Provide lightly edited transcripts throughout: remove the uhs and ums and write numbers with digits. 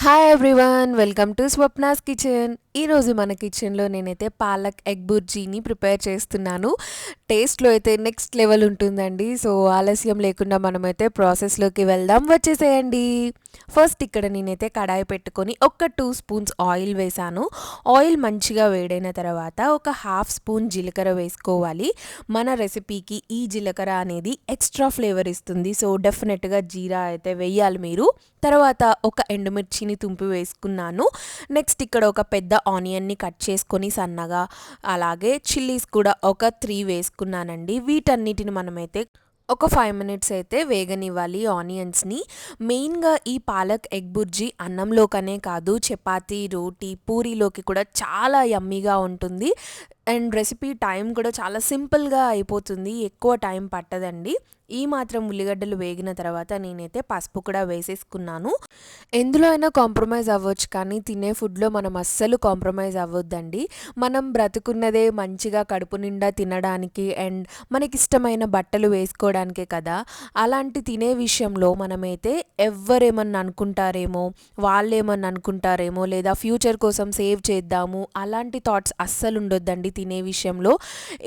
Hi everyone, welcome to Swapna's kitchen. ఈరోజు మన కిచెన్లో నేనైతే పాలక్ ఎగ్ బుర్జీని ప్రిపేర్ చేస్తున్నాను. టేస్ట్లో అయితే నెక్స్ట్ లెవెల్ ఉంటుందండి. సో ఆలస్యం లేకుండా మనమైతే ప్రాసెస్లోకి వెళ్దాం, వచ్చేసేయండి. ఫస్ట్ ఇక్కడ నేనైతే కడాయి పెట్టుకొని ఒక 2 స్పూన్స్ ఆయిల్ వేసాను. ఆయిల్ మంచిగా వేడైన తర్వాత ఒక హాఫ్ స్పూన్ జీలకర్ర వేసుకోవాలి. మన రెసిపీకి ఈ జీలకర్ర అనేది ఎక్స్ట్రా ఫ్లేవర్ ఇస్తుంది. సో డెఫినెట్గా జీరా అయితే వేయాలి మీరు. తర్వాత ఒక ఎండుమిర్చిని తుంపి వేసుకున్నాను. నెక్స్ట్ ఇక్కడ ఒక పెద్ద ఆనియన్ని కట్ చేసుకొని సన్నగా, అలాగే చిల్లీస్ కూడా ఒక 3 వేసుకున్నానండి. వీటన్నిటిని మనమైతే ఒక 5 మినిట్స్ అయితే వేగనివ్వాలి ఆనియన్స్ని. మెయిన్గా ఈ పాలక్ ఎగ్ బుర్జీ అన్నంలోకనే కాదు, చపాతీ, రోటీ, పూరీలోకి కూడా చాలా యమ్మీగా ఉంటుంది. అండ్ రెసిపీ టైం కూడా చాలా సింపుల్గా అయిపోతుంది, ఎక్కువ టైం పట్టదండి. ఈ మాత్రం ఉల్లిగడ్డలు వేగిన తర్వాత నేనైతే పసుపు కూడా వేసేసుకున్నాను. ఎందులో అయినా కాంప్రమైజ్ అవ్వచ్చు, కానీ తినే ఫుడ్లో మనం అస్సలు కాంప్రమైజ్ అవ్వద్దండి. మనం బ్రతుకున్నదే మంచిగా కడుపు నిండా తినడానికి అండ్ మనకిష్టమైన బట్టలు వేసుకోవడానికే కదా. అలాంటి తినే విషయంలో మనమైతే ఎవ్వరేమన్నా అనుకుంటారేమో, వాళ్ళేమన్నా అనుకుంటారేమో, లేదా ఫ్యూచర్ కోసం సేవ్ చేద్దాము, అలాంటి థాట్స్ అస్సలు ఉండొద్దండి తినే విషయంలో.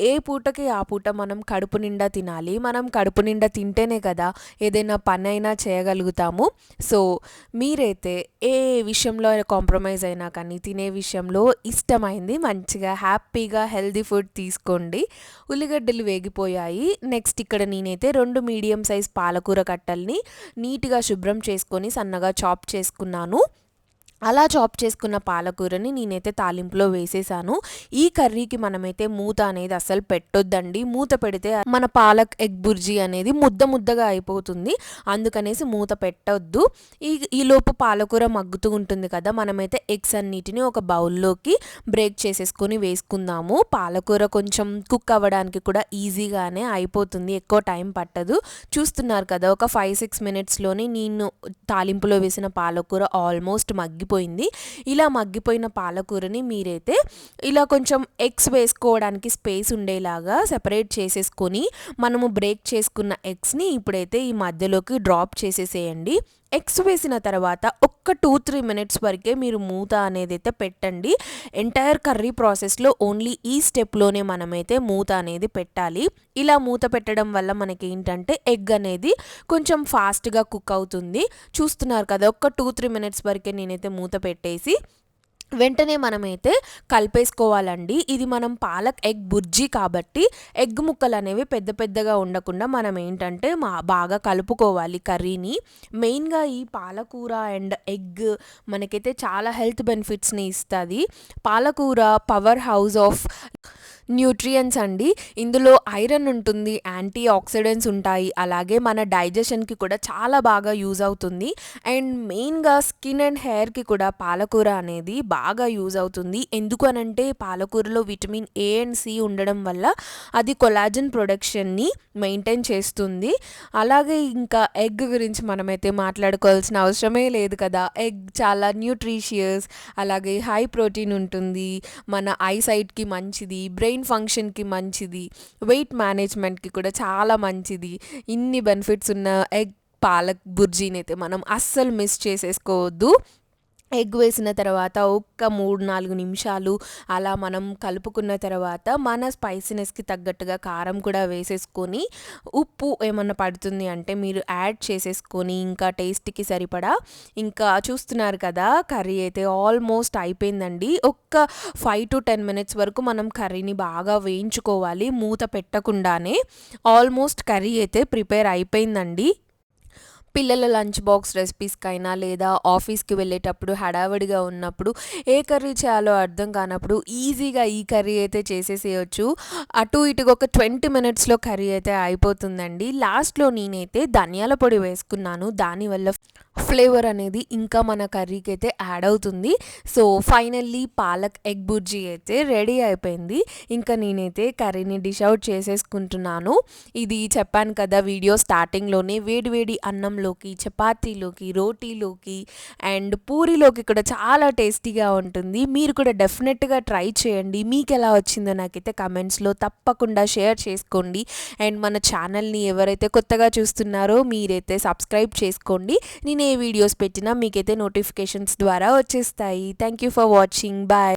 ఏ పూటకి ఆ పూట మనం కడుపు నిండా తినాలి. మనం కడుపు నిండా తింటేనే కదా ఏదైనా పని అయినా చేయగలుగుతాము. సో మీరైతే ఏ విషయంలో కాంప్రమైజ్ అయినా కానీ తినే విషయంలో ఇష్టమైంది మంచిగా హ్యాపీగా హెల్దీ ఫుడ్ తీసుకోండి. ఉల్లిగడ్డలు వేగిపోయాయి. నెక్స్ట్ ఇక్కడ నేనైతే 2 మీడియం సైజ్ పాలకూర కట్టల్ని నీట్గా శుభ్రం చేసుకొని సన్నగా చాప్ చేసుకున్నాను. అలా చాప్ చేసుకున్న పాలకూరని నేనైతే తాలింపులో వేసేసాను. ఈ కర్రీకి మనమైతే మూత అనేది అస్సలు పెట్టొద్దండి. మూత పెడితే మన పాలక్ ఎగ్ బుర్జీ అనేది ముద్ద ముద్దగా అయిపోతుంది. అందుకనేసి మూత పెట్టొద్దు. ఈలోపు పాలకూర మగ్గుతూ ఉంటుంది కదా, మనమైతే ఎగ్స్ అన్నిటిని ఒక బౌల్లోకి బ్రేక్ చేసేసుకొని వేసుకుందాము. పాలకూర కొంచెం కుక్ అవ్వడానికి కూడా ఈజీగానే అయిపోతుంది, ఎక్కువ టైం పట్టదు. చూస్తున్నారు కదా, ఒక 5-6 మినిట్స్లోనే నేను తాలింపులో వేసిన పాలకూర ఆల్మోస్ట్ మగ్గిపోయింది. ఇలా మగ్గిపోయిన పాలకూరని మీరైతే ఇలా కొంచెం ఎగ్స్ వేసుకోవడానికి స్పేస్ ఉండేలాగా సెపరేట్ చేసేసుకొని మనము బ్రేక్ చేసుకున్న ఎగ్స్ని ఇప్పుడైతే ఈ మధ్యలోకి డ్రాప్ చేసేసేయండి. ఎగ్స్ వేసిన తర్వాత ఒక్క 2-3 మినిట్స్ వరకే మీరు మూత అనేది అయితే పెట్టండి. ఎంటైర్ కర్రీ ప్రాసెస్లో ఓన్లీ ఈ స్టెప్లోనే మనమైతే మూత అనేది పెట్టాలి. ఇలా మూత పెట్టడం వల్ల మనకి ఏంటంటే ఎగ్ అనేది కొంచెం ఫాస్ట్గా కుక్ అవుతుంది. చూస్తున్నారు కదా, ఒక్క 2-3 మినిట్స్ వరకే నేనైతే మూత పెట్టేసి వెంటనే మనమైతే కలిపేసుకోవాలండి. ఇది మనం పాలక్ ఎగ్ బుర్జీ కాబట్టి ఎగ్ ముక్కలు అనేవి పెద్ద పెద్దగా ఉండకుండా మనం ఏంటంటే బాగా కలుపుకోవాలి కర్రీని. మెయిన్గా ఈ పాలకూర అండ్ ఎగ్ మనకైతే చాలా హెల్త్ బెనిఫిట్స్ని ఇస్తుంది. పాలకూర పవర్ హౌస్ ఆఫ్ న్యూట్రియంట్స్ అండి. ఇందులో ఐరన్ ఉంటుంది, యాంటీ ఆక్సిడెంట్స్ ఉంటాయి, అలాగే మన డైజెషన్కి కూడా చాలా బాగా యూజ్ అవుతుంది. అండ్ మెయిన్గా స్కిన్ అండ్ హెయిర్కి కూడా పాలకూర అనేది బాగా యూజ్ అవుతుంది. ఎందుకు అనంటే పాలకూరలో విటమిన్ ఏ అండ్ సి ఉండడం వల్ల అది కొలాజన్ ప్రొడక్షన్ని మెయింటైన్ చేస్తుంది. అలాగే ఇంకా ఎగ్ గురించి మనమైతే మాట్లాడుకోవాల్సిన అవసరమే లేదు కదా. ఎగ్ చాలా న్యూట్రిషియస్, అలాగే హై ప్రోటీన్ ఉంటుంది, మన ఐసైట్కి మంచిది, బ్రెయిన్ ఫంక్షన్కి మంచిది, వెయిట్ మేనేజ్మెంట్కి కూడా చాలా మంచిది. ఇన్ని బెనిఫిట్స్ ఉన్న ఎగ్ పాలక్ బుర్జీని అయితే మనం అస్సలు మిస్ చేసేసుకోవద్దు. ఎగ్ వేసిన తర్వాత ఒక్క 3-4 నిమిషాలు అలా మనం కలుపుకున్న తర్వాత మన స్పైసీనెస్కి తగ్గట్టుగా కారం కూడా వేసేసుకొని, ఉప్పు ఏమన్నా పడుతుంది అంటే మీరు యాడ్ చేసేసుకొని, ఇంకా టేస్ట్కి సరిపడా, ఇంకా చూస్తున్నారు కదా కర్రీ అయితే ఆల్మోస్ట్ అయిపోయిందండి. ఒక్క 5-10 మినిట్స్ వరకు మనం కర్రీని బాగా వేయించుకోవాలి మూత పెట్టకుండానే. ఆల్మోస్ట్ కర్రీ అయితే ప్రిపేర్ అయిపోయిందండి. పిల్లల లంచ్ బాక్స్ రెసిపీస్కైనా లేదా ఆఫీస్కి వెళ్ళేటప్పుడు హడావిడిగా ఉన్నప్పుడు ఏ కర్రీ చేయాలో అర్థం కానప్పుడు ఈజీగా ఈ కర్రీ అయితే చేసేసేయచ్చు. అటు ఇటుగా ఒక 20 మినిట్స్లో కర్రీ అయితే అయిపోతుందండి. లాస్ట్లో నేనైతే ధనియాల పొడి వేసుకున్నాను, దానివల్ల ఫ్లేవర్ అనేది ఇంకా మన కర్రీకి అయితే యాడ్ అవుతుంది. So finally palak egg bhurji అయితే రెడీ అయిపోయింది. ఇంకా నేనైతే కర్రీని డిష్ అవుట్ చేసేసుకుంటున్నాను. ఇది చెప్పాను కదా వీడియో స్టార్టింగ్లోనే, వేడివేడి అన్నంలోకి, చపాతీలోకి, రోటీలోకి అండ్ పూరీలోకి కూడా చాలా టేస్టీగా ఉంటుంది. మీరు కూడా డెఫినెట్గా ట్రై చేయండి. మీకు ఎలా వచ్చిందో నాకైతే కమెంట్స్లో తప్పకుండా షేర్ చేసుకోండి. అండ్ మన ఛానల్ని ఎవరైతే కొత్తగా చూస్తున్నారో మీరైతే సబ్స్క్రైబ్ చేసుకోండి. నేను ఏ వీడియోస్ పెట్టినా మీకైతే నోటిఫికేషన్స్ ద్వారా వచ్చేస్తాయి. Thank you for watching. Bye.